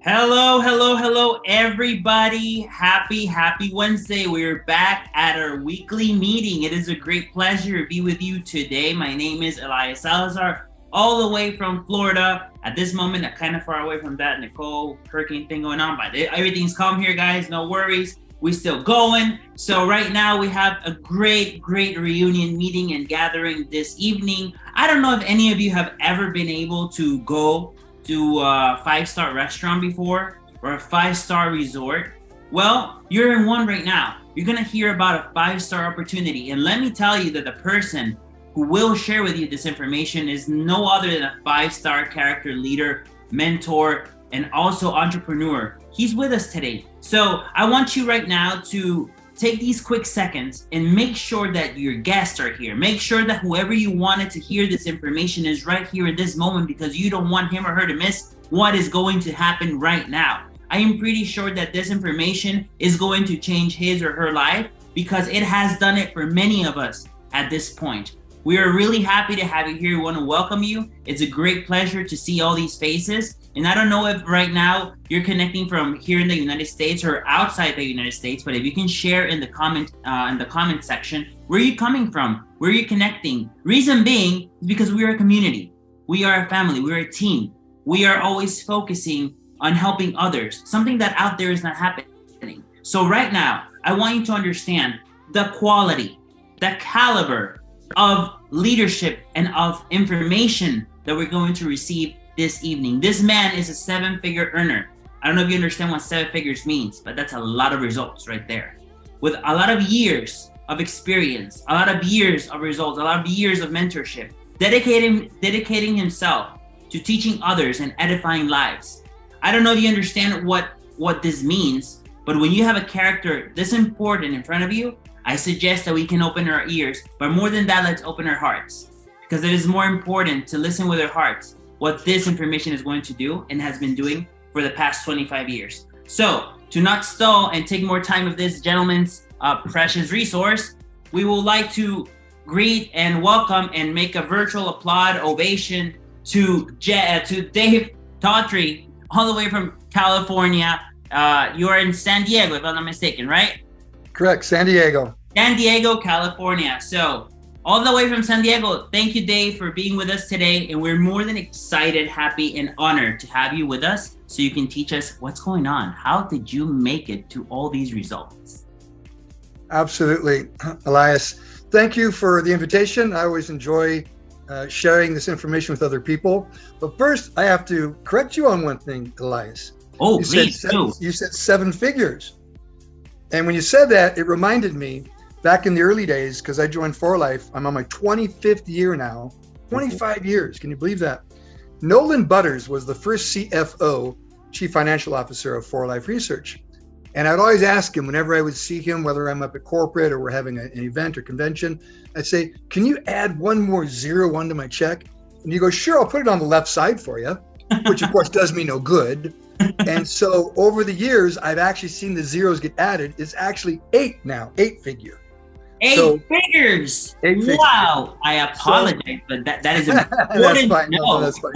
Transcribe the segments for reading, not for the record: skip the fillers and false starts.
Hello, hello, hello, everybody. Happy Wednesday. We're back at our weekly meeting. It is a great pleasure to be with you today. My name is Elias Salazar, all the way from Florida. At this moment, I'm kind of far away from that Nicole hurricane thing going on, but everything's calm here, guys. No worries. We're still going. So right now we have a great reunion meeting and gathering this evening. I don't know if any of you have ever been able to go to a five-star restaurant before or a five-star resort. Well, you're in one right now. You're gonna hear about a five-star opportunity, and let me tell you that the person who will share with you this information is no other than a five-star character leader, mentor, and also entrepreneur. He's with us today. So I want you right now to take these quick seconds and make sure that your guests are here. Make sure that whoever you wanted to hear this information is right here in this moment, because you don't want him or her to miss what is going to happen right now. I am pretty sure that this information is going to change his or her life, because it has done it for many of us at this point. We are really happy to have you here. We want to welcome you. It's a great pleasure to see all these faces. And I don't know if right now you're connecting from here in the United States or outside the United States, but if you can share in the comment section, where are you coming from? Where are you connecting? Reason being is because we are a community. We are a family. We're a team. We are always focusing on helping others, something that out there is not happening. So right now, I want you to understand the quality, the caliber of leadership and of information that we're going to receive this evening. This man is a seven-figure earner. I don't know if you understand what seven figures means, but that's a lot of results right there. With a lot of years of experience, a lot of years of results, a lot of years of mentorship, dedicating himself to teaching others and edifying lives. I don't know if you understand what this means, but when you have a character this important in front of you, I suggest that we can open our ears, but more than that, let's open our hearts, because it is more important to listen with our hearts what this information is going to do and has been doing for the past 25 years. So to not stall and take more time of this gentleman's precious resource, we would like to greet and welcome and make a virtual applaud ovation to Dave Daughtrey, all the way from California. You are in San Diego, if I'm not mistaken, right? Correct, San Diego. San Diego, California. So all the way from San Diego, thank you, Dave, for being with us today. And we're more than excited, happy, and honored to have you with us so you can teach us what's going on. How did you make it to all these results? Absolutely, Elias. Thank you for the invitation. I always enjoy sharing this information with other people. But first, I have to correct you on one thing, Elias. Oh, please do. You said seven figures. And when you said that, it reminded me back in the early days, because I joined For Life. I'm on my 25th year now, 25 years. Can you believe that? Nolan Butters was the first CFO, Chief Financial Officer of For Life Research. And I'd always ask him whenever I would see him, whether I'm up at corporate or we're having an event or convention, I'd say, can you add one more zero onto my check? And he goes, sure, I'll put it on the left side for you, which of course does me no good. And so over the years, I've actually seen the zeros get added. It's actually eight now, eight figure. Eight figures. Wow. I apologize, but that is important. That's fine. No, that's fine.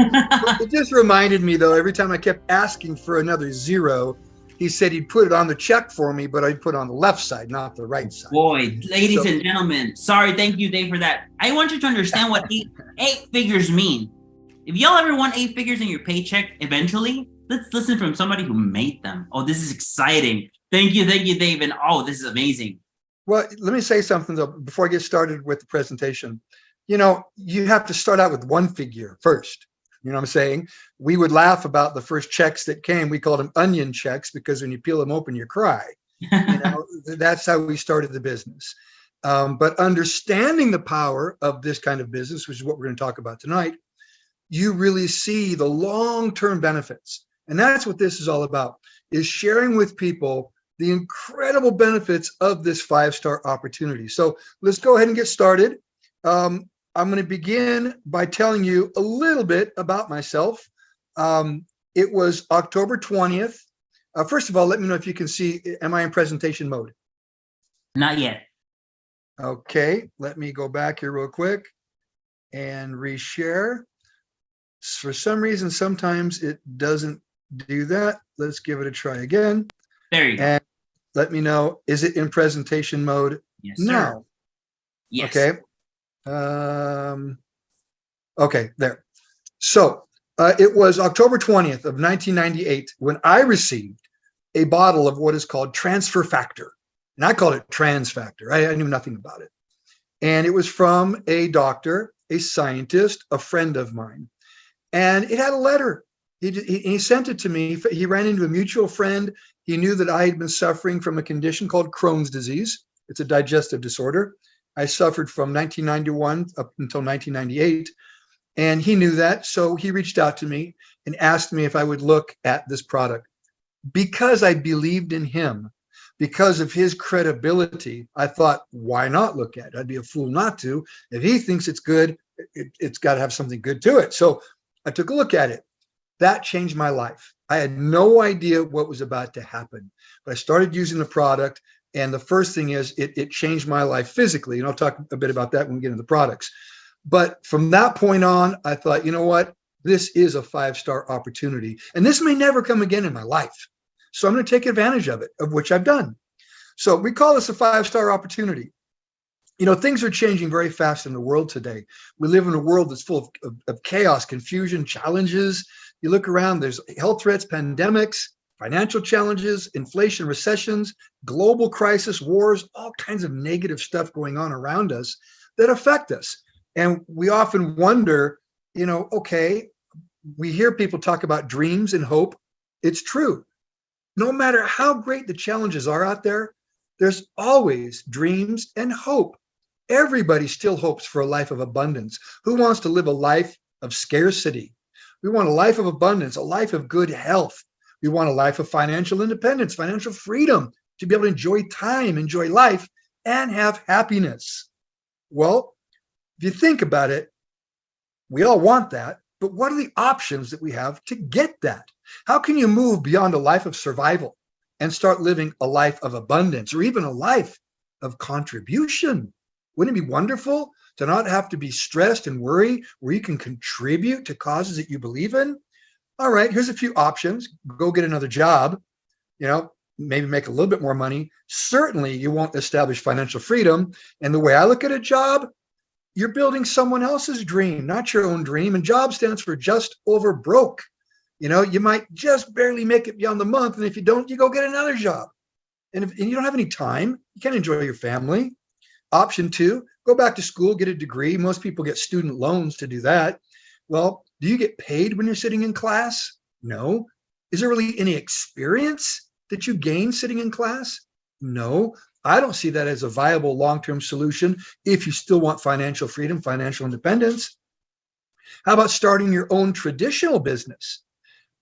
It just reminded me, though, every time I kept asking for another zero, he said he'd put it on the check for me, but I'd put it on the left side, not the right side. Boy, ladies and gentlemen, sorry, thank you, Dave, for that. I want you to understand what eight figures mean. If y'all ever want eight figures in your paycheck eventually, let's listen from somebody who made them. Oh, this is exciting. Thank you, Dave. And oh, this is amazing. Well, let me say something, though, before I get started with the presentation. You know, you have to start out with one figure first. You know what I'm saying? We would laugh about the first checks that came. We called them onion checks, because when you peel them open, you cry. You know, that's how we started the business. But understanding the power of this kind of business, which is what we're going to talk about tonight, you really see the long-term benefits. And that's what this is all about, is sharing with people the incredible benefits of this five-star opportunity. So let's go ahead and get started. I'm going to begin by telling you a little bit about myself. It was October 20th. First of all, let me know if you can see, am I in presentation mode? Not yet. Okay, let me go back here real quick and reshare. For some reason, sometimes it doesn't do that. Let's give it a try again. There you go. And let me know, is it in presentation mode Yes, sir. now? Yes. Okay. Okay, there. So it was October 20th of 1998 when I received a bottle of what is called transfer factor. And I called it trans factor. I knew nothing about it. And it was from a doctor, a scientist, a friend of mine. And it had a letter. He sent it to me. He ran into a mutual friend. He knew that I had been suffering from a condition called Crohn's disease. It's a digestive disorder. I suffered from 1991 up until 1998. And he knew that. So he reached out to me and asked me if I would look at this product. Because I believed in him, because of his credibility, I thought, why not look at it? I'd be a fool not to. If he thinks it's good, it's got to have something good to it. So I took a look at it. That changed my life. I had no idea what was about to happen, but I started using the product. And the first thing is it changed my life physically. And I'll talk a bit about that when we get into the products. But from that point on, I thought, you know what? This is a 5-star opportunity. And this may never come again in my life. So I'm going to take advantage of it, of which I've done. So we call this a 5-star opportunity. You know, things are changing very fast in the world today. We live in a world that's full of chaos, confusion, challenges. You look around, there's health threats, pandemics, financial challenges, inflation, recessions, global crisis, wars, all kinds of negative stuff going on around us that affect us. And we often wonder, you know, okay, we hear people talk about dreams and hope. It's true. No matter how great the challenges are out there, there's always dreams and hope. Everybody still hopes for a life of abundance. Who wants to live a life of scarcity? We want a life of abundance, a life of good health. We want a life of financial independence, financial freedom, to be able to enjoy time, enjoy life, and have happiness. Well, if you think about it, we all want that, but what are the options that we have to get that? How can you move beyond a life of survival and start living a life of abundance, or even a life of contribution? Wouldn't it be wonderful to not have to be stressed and worry, where you can contribute to causes that you believe in? All right, here's a few options. Go get another job, you know, maybe make a little bit more money. Certainly you won't establish financial freedom. And the way I look at a job, you're building someone else's dream, not your own dream. And job stands for just over broke. You know, you might just barely make it beyond the month. And if you don't, you go get another job. And you don't have any time, you can't enjoy your family. Option 2, go back to school, get a degree. Most people get student loans to do that. Well, do you get paid when you're sitting in class? No. Is there really any experience that you gain sitting in class? No. I don't see that as a viable long-term solution if you still want financial freedom, financial independence. How about starting your own traditional business?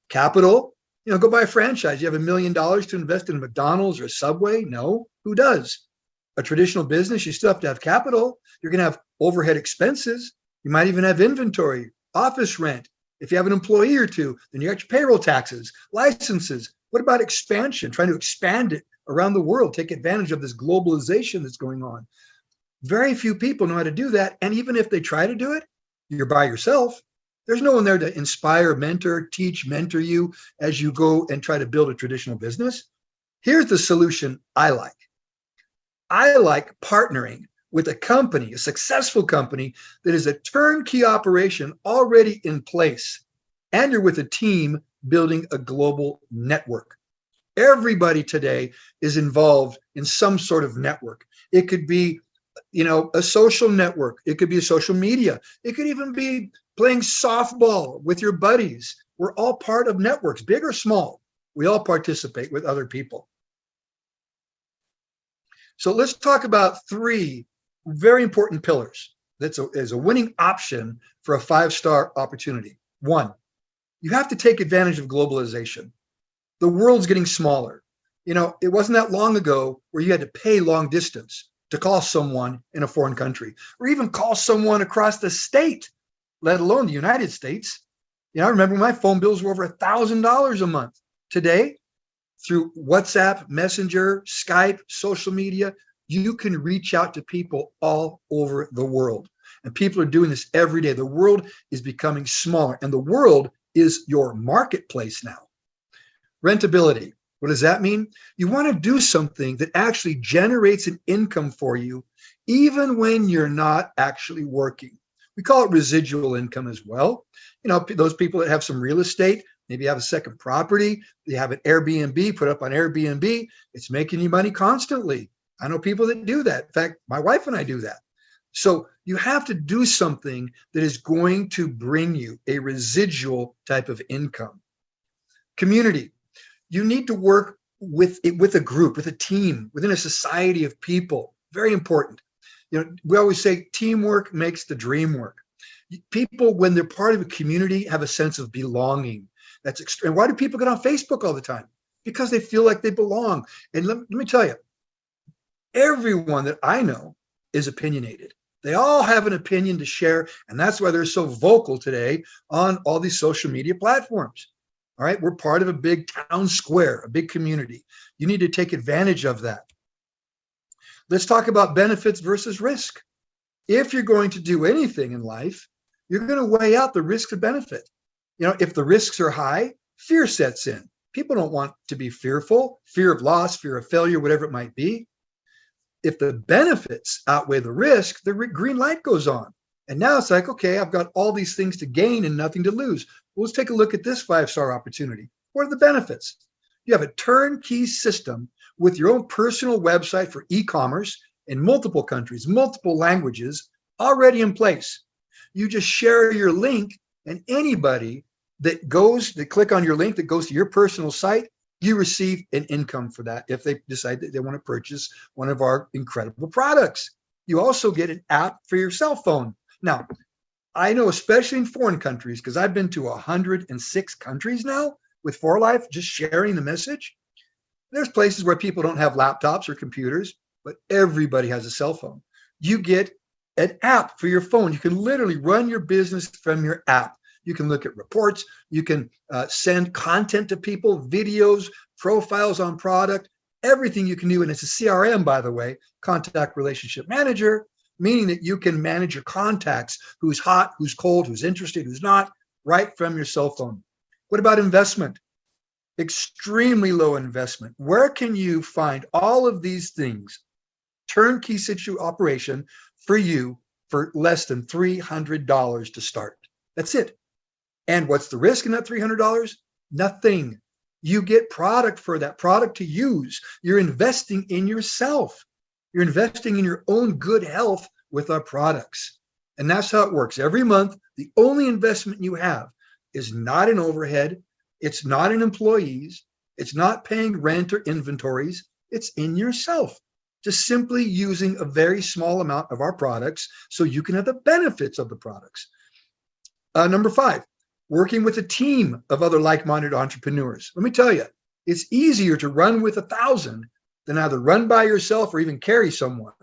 Capital, you know, go buy a franchise. You have $1 million to invest in a McDonald's or a Subway? No. Who does? A traditional business, you still have to have capital. You're going to have overhead expenses. You might even have inventory, office rent. If you have an employee or two, then you got your payroll taxes, licenses. What about expansion? Trying to expand it around the world, take advantage of this globalization that's going on. Very few people know how to do that. And even if they try to do it, you're by yourself. There's no one there to inspire, mentor, teach, mentor you as you go and try to build a traditional business. Here's the solution I like. I like partnering with a company, a successful company that is a turnkey operation already in place. And you're with a team building a global network. Everybody today is involved in some sort of network. It could be, you know, a social network. It could be a social media. It could even be playing softball with your buddies. We're all part of networks, big or small. We all participate with other people. So let's talk about 3 very important pillars that is a winning option for a 5-star opportunity. 1, you have to take advantage of globalization. The world's getting smaller. You know, it wasn't that long ago where you had to pay long distance to call someone in a foreign country, or even call someone across the state, let alone the United States. You know, I remember my phone bills were over $1,000 a month. Today, through WhatsApp, Messenger, Skype, social media, you can reach out to people all over the world. And people are doing this every day. The world is becoming smaller, and the world is your marketplace now. Rentability. What does that mean? You want to do something that actually generates an income for you, even when you're not actually working. We call it residual income as well. You know, those people that have some real estate, maybe have a second property, they have an Airbnb put up on Airbnb, it's making you money constantly. I know people that do that. In fact, my wife and I do that. So you have to do something that is going to bring you a residual type of income. Community. You need to work with a group, with a team, within a society of people. Very important. You know, we always say teamwork makes the dream work. People, when they're part of a community, have a sense of belonging. That's extreme. Why do people get on Facebook all the time? Because they feel like they belong. And let me tell you, everyone that I know is opinionated. They all have an opinion to share, and that's why they're so vocal today on all these social media platforms. All right, we're part of a big town square, a big community. You need to take advantage of that. Let's talk about benefits versus risk. If you're going to do anything in life, you're going to weigh out the risk and benefit. You know, if the risks are high, fear sets in. People don't want to be fearful, fear of loss, fear of failure, whatever it might be. If the benefits outweigh the risk, the green light goes on. And now it's like, okay, I've got all these things to gain and nothing to lose. Well, let's take a look at this 5-star opportunity. What are the benefits? You have a turnkey system with your own personal website for e-commerce in multiple countries, multiple languages already in place. You just share your link, and anybody that click on your link that goes to your personal site, you receive an income for that if they decide that they want to purchase one of our incredible products. You also get an app for your cell phone. Now, I know, especially in foreign countries, because I've been to 106 countries now with 4Life, just sharing the message. There's places where people don't have laptops or computers, but everybody has a cell phone. You get an app for your phone. You can literally run your business from your app. You can look at reports. You can send content to people, videos, profiles on product, everything you can do. And it's a CRM, by the way, contact relationship manager, meaning that you can manage your contacts, who's hot, who's cold, who's interested, who's not, right from your cell phone. What about investment? Extremely low investment. Where can you find all of these things? Turnkey operation for you for less than $300 to start. That's it. And what's the risk in that $300? Nothing. You get product for that product to use. You're investing in yourself. You're investing in your own good health with our products. And that's how it works. Every month, the only investment you have is not in overhead. It's not in employees. It's not paying rent or inventories. It's in yourself. Just simply using a very small amount of our products so you can have the benefits of the products. Number 5, working with a team of other like-minded entrepreneurs. Let me tell you, it's easier to run with 1,000 than either run by yourself or even carry someone.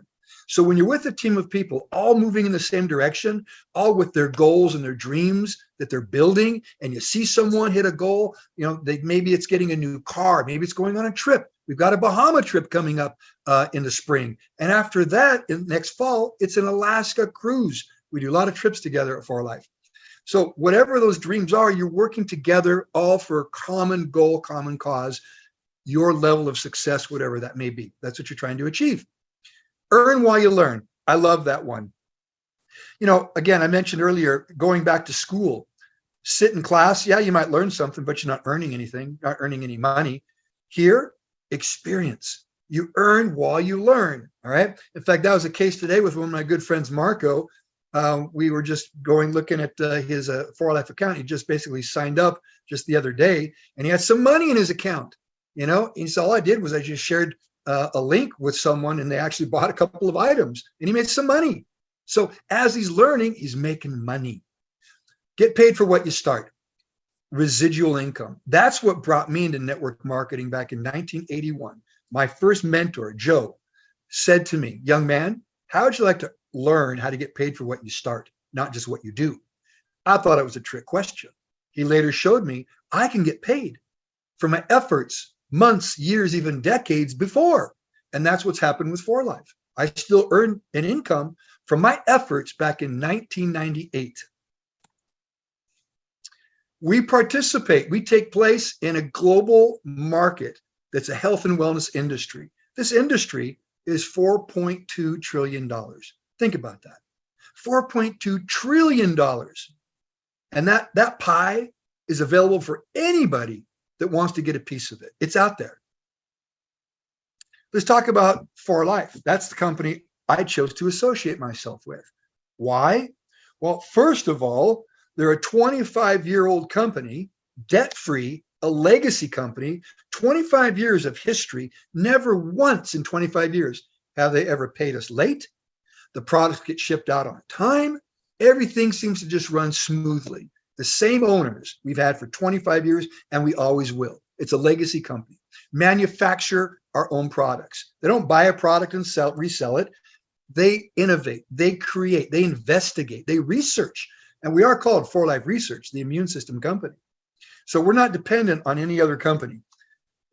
So when you're with a team of people all moving in the same direction, all with their goals and their dreams that they're building, and you see someone hit a goal, you know, maybe it's getting a new car, maybe it's going on a trip. We've got a Bahama trip coming up in the spring. And after that, next fall, it's an Alaska cruise. We do a lot of trips together at 4Life. So whatever those dreams are, you're working together all for a common goal, common cause, your level of success, whatever that may be. That's what you're trying to achieve. Earn while you learn. I love that one. You know, again, I mentioned earlier, going back to school, sit in class. Yeah, you might learn something, but you're not earning anything, not earning any money. Here, experience. You earn while you learn. All right. In fact, that was a case today with one of my good friends, Marco. We were just looking at his 4Life account. He just basically signed up just the other day, and he had some money in his account. You know, and so all I did was I just shared a link with someone, and they actually bought a couple of items, and he made some money. So as he's learning, he's making money. Get paid for what you start. Residual income. That's what brought me into network marketing back in 1981. My first mentor, Joe, said to me, young man, how would you like to learn how to get paid for what you start, not just what you do? I thought it was a trick question. He later showed me I can get paid for my efforts months, years, even decades before. And that's what's happened with 4Life. I still earn an income from my efforts back in 1998. We participate, we take place in a global market that's a health and wellness industry. This industry is $4.2 trillion. Think about that. $4.2 trillion. And that pie is available for anybody that wants to get a piece of it. It's out there. Let's talk about For Life. That's the company I chose to associate myself with. Why? Well, first of all, they're a 25-year-old company, debt-free, a legacy company, 25 years of history. Never once in 25 years have they ever paid us late. The products get shipped out on time. Everything seems to just run smoothly. The same owners we've had for 25 years, and we always will. It's a legacy company. Manufacture our own products. They don't buy a product and resell it. They innovate, they create, they investigate, they research. And we are called For Life Research, the immune system company. So we're not dependent on any other company.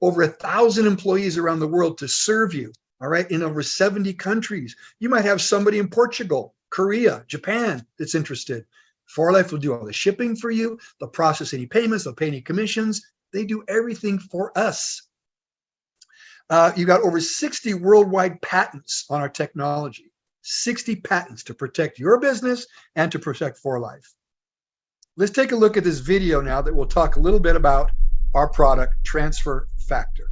Over 1,000 employees around the world to serve you, all right, in over 70 countries. You might have somebody in Portugal, Korea, Japan that's interested. For Life will do all the shipping for you. They'll process any payments, they'll pay any commissions. They do everything for us. You got over 60 worldwide patents on our technology, 60 patents to protect your business and to protect For Life. Let's take a look at this video now that will talk a little bit about our product, Transfer Factor.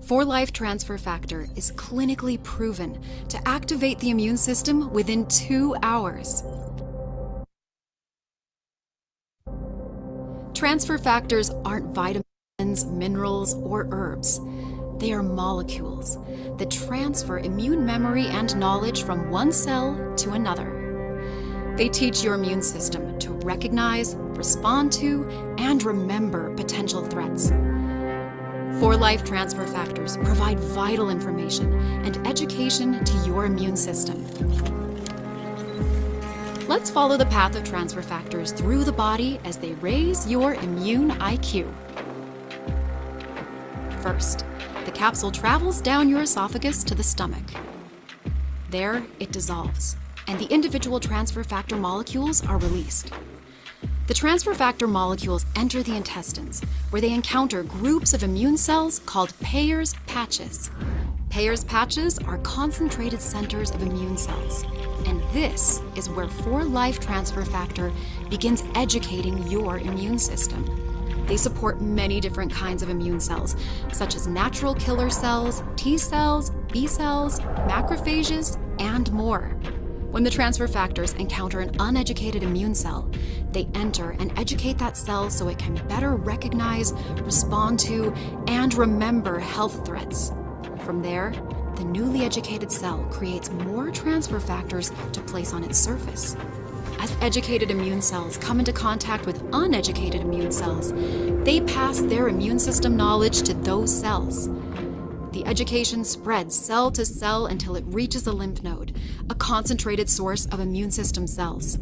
For Life Transfer Factor is clinically proven to activate the immune system within 2 hours. Transfer factors aren't vitamins, minerals, or herbs. They are molecules that transfer immune memory and knowledge from one cell to another. They teach your immune system to recognize, respond to, and remember potential threats. For Life Transfer Factors provide vital information and education to your immune system. Let's follow the path of transfer factors through the body as they raise your immune IQ. First, the capsule travels down your esophagus to the stomach. There, it dissolves, and the individual transfer factor molecules are released. The transfer factor molecules enter the intestines, where they encounter groups of immune cells called Peyer's patches. Peyer's patches are concentrated centers of immune cells, and this is where For Life Transfer Factor begins educating your immune system. They support many different kinds of immune cells, such as natural killer cells, T cells, B cells, macrophages, and more. When the transfer factors encounter an uneducated immune cell, they enter and educate that cell so it can better recognize, respond to, and remember health threats. From there, the newly educated cell creates more transfer factors to place on its surface. As educated immune cells come into contact with uneducated immune cells, they pass their immune system knowledge to those cells. The education spreads cell to cell until it reaches a lymph node, a concentrated source of immune system cells.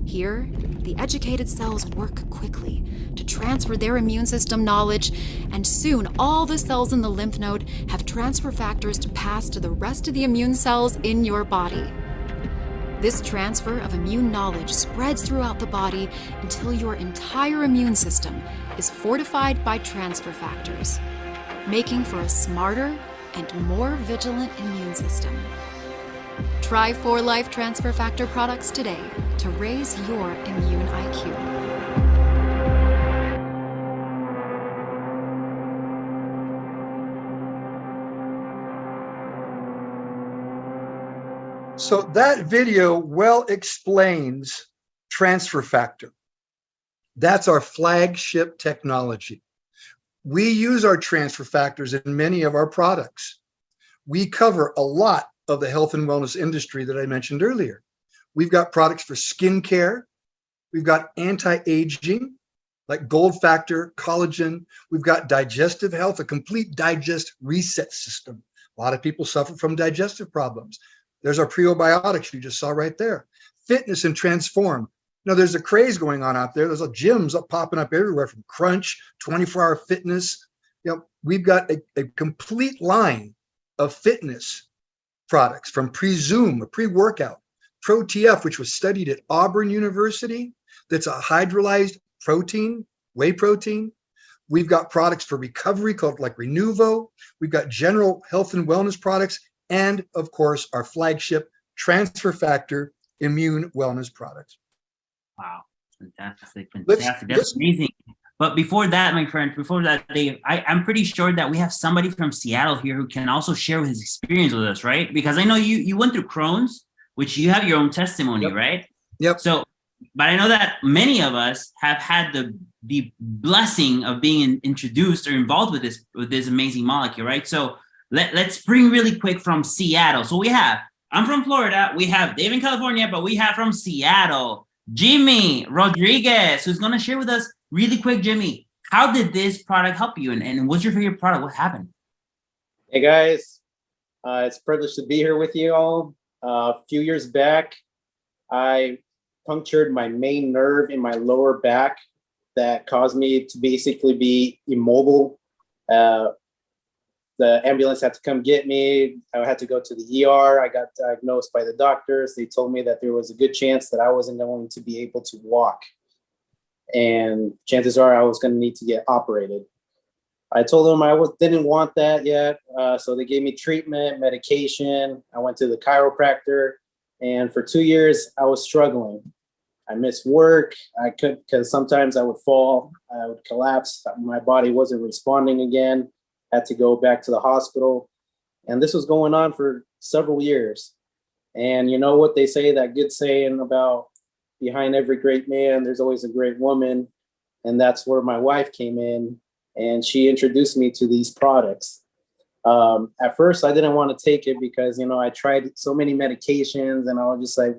Here, the educated cells work quickly to transfer their immune system knowledge, and soon all the cells in the lymph node have transfer factors to pass to the rest of the immune cells in your body. This transfer of immune knowledge spreads throughout the body until your entire immune system is fortified by transfer factors, making for a smarter and more vigilant immune system. Try For Life Transfer Factor products today to raise your immune IQ. So that video well explains transfer factor. That's our flagship technology. We use our transfer factors in many of our products. We cover a lot of the health and wellness industry that I mentioned earlier. We've got products for skincare. We've got anti-aging, like Gold Factor, collagen. We've got digestive health, a complete digest reset system. A lot of people suffer from digestive problems. There's our prebiotics you just saw right there. Fitness and transform. Now, there's a craze going on out there. There's gyms popping up everywhere, from Crunch, 24-hour fitness. We've got a complete line of fitness products, from pre-Zoom, a pre-workout, Pro-TF, which was studied at Auburn University. That's a hydrolyzed protein, whey protein. We've got products for recovery called like Renuvo. We've got general health and wellness products. And of course, our flagship transfer factor immune wellness products. Wow. Fantastic. That's amazing. But before that, my friend, Dave, I'm pretty sure that we have somebody from Seattle here who can also share his experience with us, right? Because I know you went through Crohn's, which you have your own testimony, Yep. right? Yep. So, but I know that many of us have had the blessing of being introduced or involved with this amazing molecule, right? So let's bring really quick from Seattle. So I'm from Florida, we have Dave in California, but we have from Seattle, Jimmy Rodriguez, who's going to share with us really quick. Jimmy, how did this product help you? And what's your favorite product? What happened? Hey guys, it's a privilege to be here with you all. A few years back, I punctured my main nerve in my lower back that caused me to basically be immobile. The ambulance had to come get me. I had to go to the ER. I got diagnosed by the doctors. They told me that there was a good chance that I wasn't going to be able to walk. And chances are I was going to need to get operated. I told them I didn't want that yet. So they gave me treatment, medication. I went to the chiropractor. And for 2 years, I was struggling. I missed work. I couldn't, because sometimes I would fall. I would collapse. My body wasn't responding again. Had to go back to the hospital. And this was going on for several years. And you know what they say, that good saying about behind every great man, there's always a great woman. And that's where my wife came in, and she introduced me to these products. At first, I didn't want to take it because, I tried so many medications and I was just like,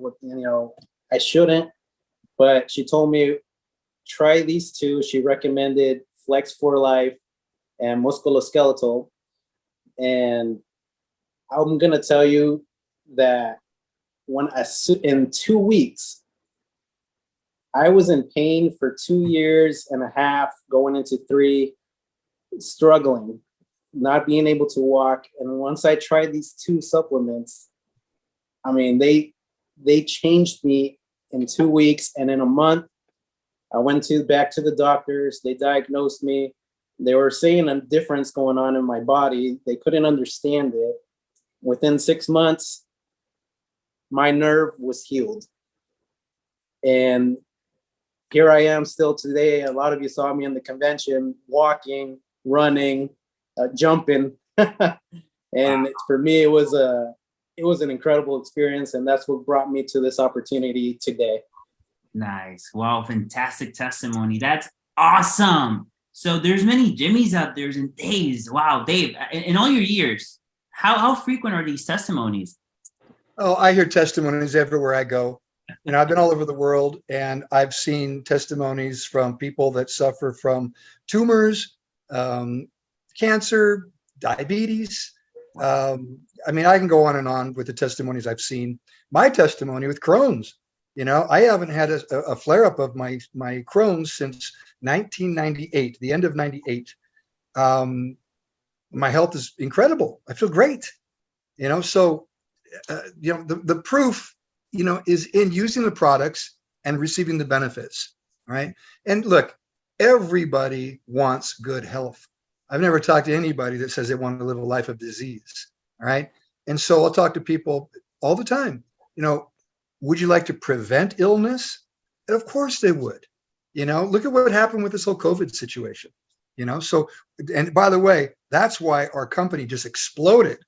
I shouldn't. But she told me, try these two. She recommended Flex for Life and Musculoskeletal. And I'm going to tell you that in 2 weeks, I was in pain for 2 years and a half, going into 3, struggling, not being able to walk. And once I tried these 2 supplements, they changed me in 2 weeks. And in a month, I went back to the doctors. They diagnosed me. They were saying a difference going on in my body. They couldn't understand it. Within 6 months, my nerve was healed. And here I am still today. A lot of you saw me in the convention, walking, running, jumping. And for me, it was an incredible experience. And that's what brought me to this opportunity today. Nice. Wow. Fantastic testimony. That's awesome. So there's many Jimmys out there and Daves. Wow, Dave, in all your years, how frequent are these testimonies? Oh, I hear testimonies everywhere I go. I've been all over the world, and I've seen testimonies from people that suffer from tumors, cancer, diabetes. I can go on and on with the testimonies I've seen. My testimony with Crohn's, I haven't had a flare-up of my Crohn's since 1998, the end of 98. My health is incredible. I feel great. So the proof, is in using the products and receiving the benefits. Right. And look, everybody wants good health. I've never talked to anybody that says they want to live a life of disease. All right. And so I'll talk to people all the time. Would you like to prevent illness? And of course they would. Look at what happened with this whole COVID situation. So, and by the way, that's why our company just exploded.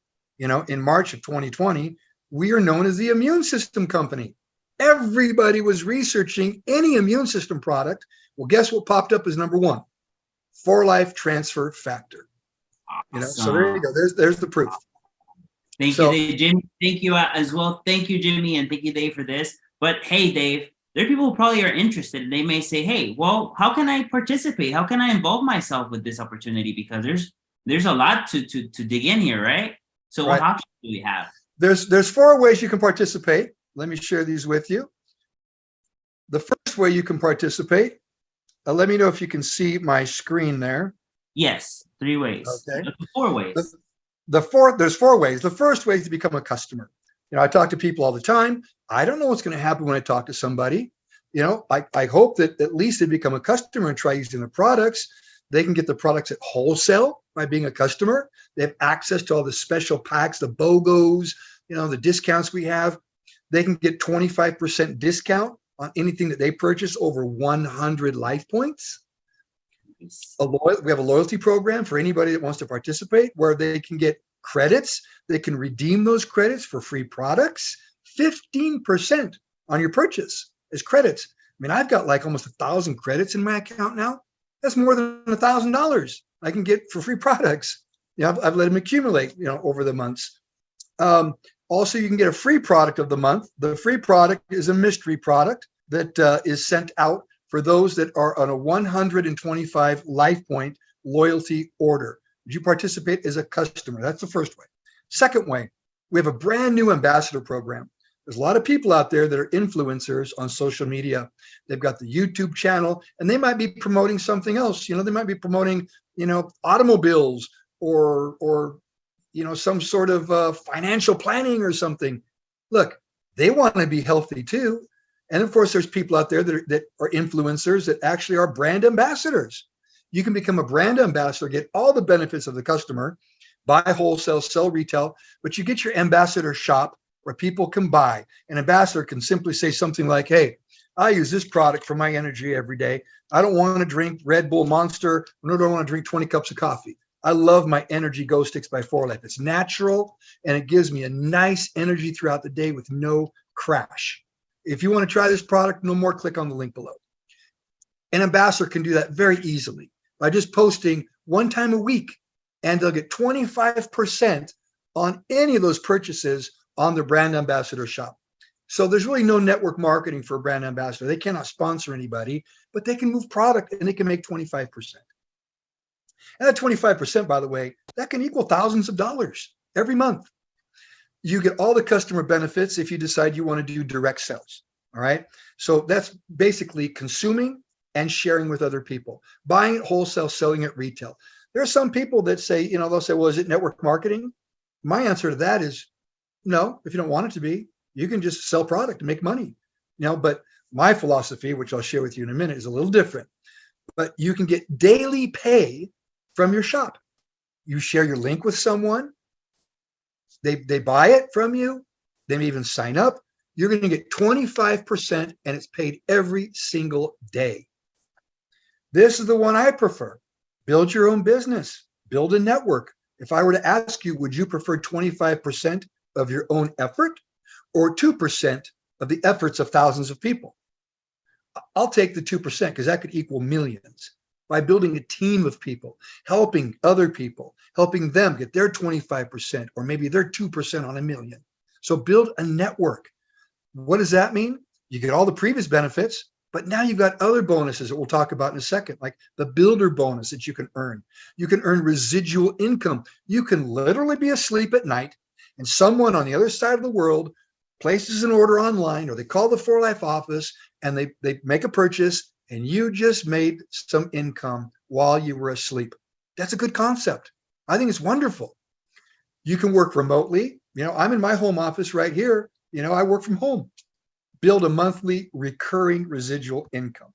In March of 2020, we are known as the immune system company. Everybody was researching any immune system product. Well, guess what popped up as number 1? For Life Transfer Factor. So there you go. There's the proof. Thank you, Jimmy. Thank you as well. Thank you, Jimmy, and thank you, Dave, for this. But hey, Dave, there are people who probably are interested, and they may say, "Hey, well, how can I participate? How can I involve myself with this opportunity? Because there's a lot to dig in here, right? So Right. What options do we have?" There's 4 ways you can participate. Let me share these with you. The first way you can participate, let me know if you can see my screen there. Yes, 3 ways. Okay. 4 ways. There's 4 ways. The first way is to become a customer. I talk to people all the time. I don't know what's going to happen when I talk to somebody. I hope that at least they become a customer and try using the products. They can get the products at wholesale by being a customer. They have access to all the special packs, the BOGOs, the discounts we have. They can get 25% discount on anything that they purchase over 100 life points. We have a loyalty program for anybody that wants to participate where they can get credits. They can redeem those credits for free products. 15% on your purchase is credits. I mean, I've got like almost 1,000 credits in my account now. That's more than $1,000 I can get for free products. I've let them accumulate, over the months. Also, you can get a free product of the month. The free product is a mystery product that is sent out for those that are on a 125 life point loyalty order. Would you participate as a customer? That's the first way. Second way, we have a brand new ambassador program. There's a lot of people out there that are influencers on social media. They've got the YouTube channel, and they might be promoting something else. They might be promoting, automobiles or some sort of financial planning or something. Look, they want to be healthy too. And of course, there's people out there that are influencers that actually are brand ambassadors. You can become a brand ambassador, get all the benefits of the customer, buy wholesale, sell retail, but you get your ambassador shop where people can buy. An ambassador can simply say something like, hey, I use this product for my energy every day. I don't want to drink Red Bull Monster, nor do I want to drink 20 cups of coffee. I love my Energy Go Sticks by 4Life. It's natural, and it gives me a nice energy throughout the day with no crash. If you want to try this product, no more, click on the link below. An ambassador can do that very easily by just posting one time a week, and they'll get 25% on any of those purchases on their brand ambassador shop. So there's really no network marketing for a brand ambassador. They cannot sponsor anybody, but they can move product and they can make 25%. And that 25%, by the way, that can equal thousands of dollars every month. You get all the customer benefits if you decide you want to do direct sales. All right. So that's basically consuming and sharing with other people, buying at wholesale, selling at retail. There are some people that say, they'll say, well, is it network marketing? My answer to that is no. If you don't want it to be, you can just sell product and make money. But my philosophy, which I'll share with you in a minute, is a little different. But you can get daily pay from your shop. You share your link with someone. They buy it from you. They may even sign up. You're going to get 25% and it's paid every single day. This is the one I prefer. Build your own business. Build a network. If I were to ask you, would you prefer 25% of your own effort or 2% of the efforts of thousands of people? I'll take the 2% because that could equal millions. By building a team of people, helping other people, helping them get their 25% or maybe their 2% on a million. So build a network. What does that mean? You get all the previous benefits, but now you've got other bonuses that we'll talk about in a second, like the builder bonus that you can earn. You can earn residual income. You can literally be asleep at night and someone on the other side of the world places an order online, or they call the 4Life office and they make a purchase, and you just made some income while you were asleep. That's a good concept. I think it's wonderful. You can work remotely. I'm in my home office right here. I work from home. Build a monthly recurring residual income.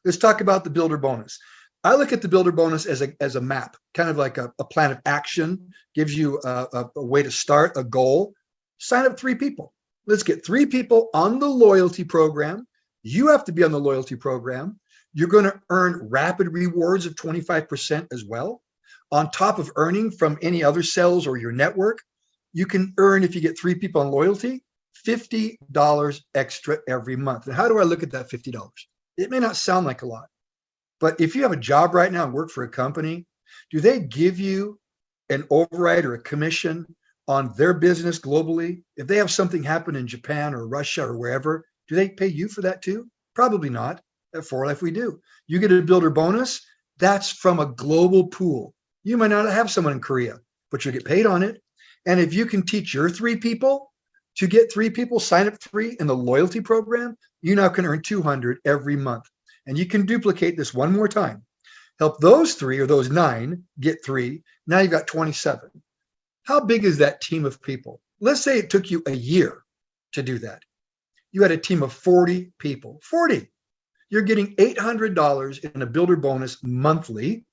Let's talk about the builder bonus. I look at the builder bonus as a map, kind of like a plan of action, gives you a way to start, a goal. Sign up 3 people. Let's get 3 people on the loyalty program. You have to be on the loyalty program. You're going to earn rapid rewards of 25% as well. On top of earning from any other sales or your network, you can earn, if you get 3 people on loyalty, $50 extra every month. And how do I look at that $50? It may not sound like a lot, but if you have a job right now and work for a company, do they give you an override or a commission on their business globally? If they have something happen in Japan or Russia or wherever, do they pay you for that too? Probably not. At 4Life, we do. You get a builder bonus. That's from a global pool. You might not have someone in Korea, but you'll get paid on it. And if you can teach your 3 people to get 3 people, sign up 3 in the loyalty program, you now can earn $200 every month. And you can duplicate this one more time. Help those 3 or those 9 get 3. Now you've got 27. How big is that team of people? Let's say it took you a year to do that. You had a team of 40 people. 40. You're getting $800 in a builder bonus monthly.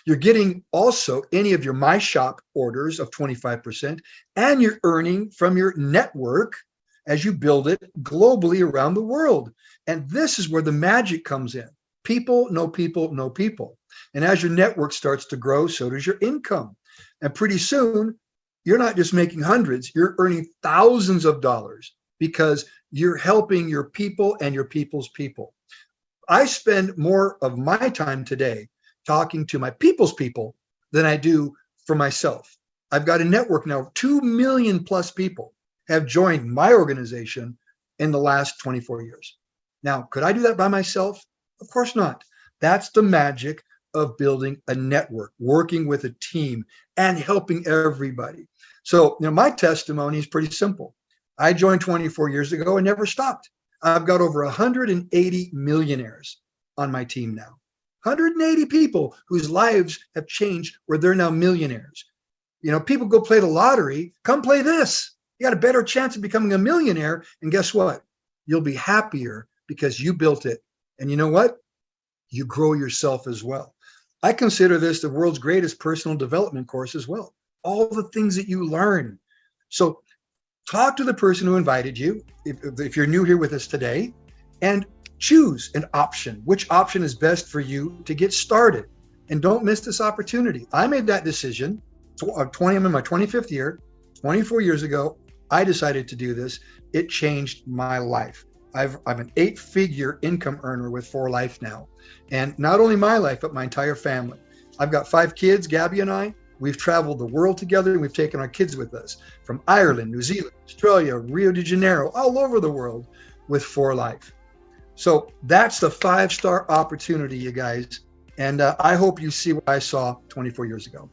You're getting also any of your My Shop orders of 25%, and you're earning from your network as you build it globally around the world. And this is where the magic comes in. People know people know people. And as your network starts to grow, so does your income. And pretty soon, you're not just making hundreds, you're earning thousands of dollars because you're helping your people and your people's people. I spend more of my time today talking to my people's people than I do for myself. I've got a network now of 2 million plus people have joined my organization in the last 24 years. Now, could I do that by myself? Of course not. That's the magic of building a network, working with a team, and helping everybody. So, my testimony is pretty simple. I joined 24 years ago and never stopped. I've got over 180 millionaires on my team now. 180 people whose lives have changed where they're now millionaires. People go play the lottery. Come play this. You got a better chance of becoming a millionaire. And guess what? You'll be happier because you built it. And you know what? You grow yourself as well. I consider this the world's greatest personal development course as well. All the things that you learn. So talk to the person who invited you, if you're new here with us today, and choose an option. Which option is best for you to get started? And don't miss this opportunity. I made that decision. I'm in my 25th year, 24 years ago. I decided to do this. It changed my life. I'm an 8-figure income earner with 4Life now. And not only my life, but my entire family. I've got 5 kids, Gabby and I. We've traveled the world together, and we've taken our kids with us from Ireland, New Zealand, Australia, Rio de Janeiro, all over the world with 4Life. So that's the 5-star opportunity, you guys. And I hope you see what I saw 24 years ago.